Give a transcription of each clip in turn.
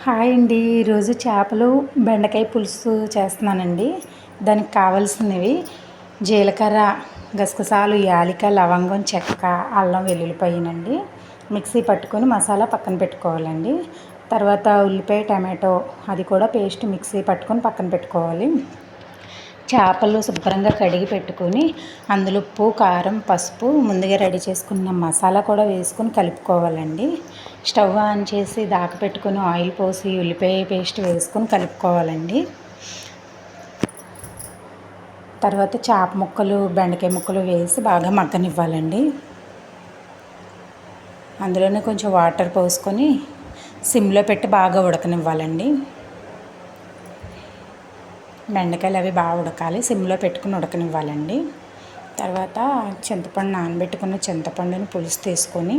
Hi అండి. ఈరోజు చేపలు బెండకాయ పులుసు చేస్తున్నానండి. దానికి కావాల్సినవి జీలకర్ర, గసగసాలు, యాలక, లవంగం, చెక్క, అల్లం వెల్లుల్లిపాయనండి. మిక్సీ పట్టుకొని మసాలా పక్కన పెట్టుకోవాలండి. తర్వాత ఉల్లిపాయ, టమాటో అది కూడా పేస్ట్ మిక్సీ పట్టుకొని పక్కన పెట్టుకోవాలి. చేపలు శుభ్రంగా కడిగి పెట్టుకొని అందులో ఉప్పు, కారం, పసుపు, ముందుగా రెడీ చేసుకున్న మసాలా కూడా వేసుకొని కలుపుకోవాలండి. స్టవ్ ఆన్ చేసి పెట్టుకొని ఆయిల్ పోసి ఉల్లిపాయ పేస్ట్ వేసుకొని కలుపుకోవాలండి. తర్వాత చేప ముక్కలు, బెండకాయ ముక్కలు వేసి బాగా మగ్గనివ్వాలండి. అందులోనే కొంచెం వాటర్ పోసుకొని సిమ్లో పెట్టి బాగా ఉడకనివ్వాలండి. బెండకాయలు అవి బాగా ఉడకాలి, సిమ్లో పెట్టుకుని ఉడకనివ్వాలండి. తర్వాత చింతపండు, నానబెట్టుకున్న చింతపండుని పులుసు తీసుకొని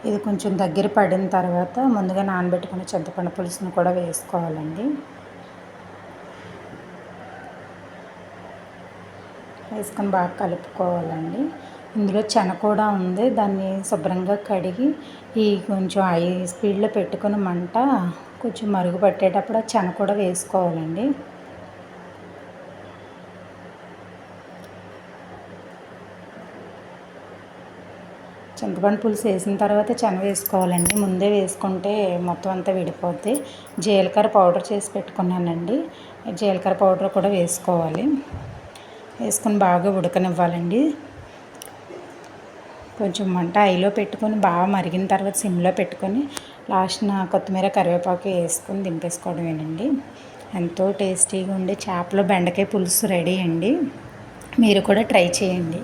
ఇది కొంచెం దగ్గర పడిన తర్వాత ముందుగా నానబెట్టుకున్న చింతపండు పులుసుని కూడా వేసుకోవాలండి. వేసుకొని బాగా కలుపుకోవాలండి. ఇందులో శనగ కూడా ఉంది, దాన్ని శుభ్రంగా కడిగి కొంచెం హై స్పీడ్లో పెట్టుకుని మంట కొంచెం మరుగు పట్టేటప్పుడు ఆ శనగ కూడా వేసుకోవాలండి. చింతపండు పులుసు వేసిన తర్వాత శనగ వేసుకోవాలండి. ముందే వేసుకుంటే మొత్తం అంతా విడిపోద్ది. జీలకర్ర పౌడర్ చేసి పెట్టుకున్నానండి, జీలకర్ర పౌడర్ కూడా వేసుకోవాలి. వేసుకొని బాగా ఉడకనివ్వాలండి. కొంచెం మంట హైలో పెట్టుకొని బాగా మరిగిన తర్వాత సిమ్లో పెట్టుకొని లాస్ట్న కొత్తిమీర, కరివేపాకు వేసుకొని దింపేసుకోవడమేనండి. ఎంతో టేస్టీగా ఉండే చేపలు బెండకాయ పులుసు రెడీ అండి. మీరు కూడా ట్రై చేయండి.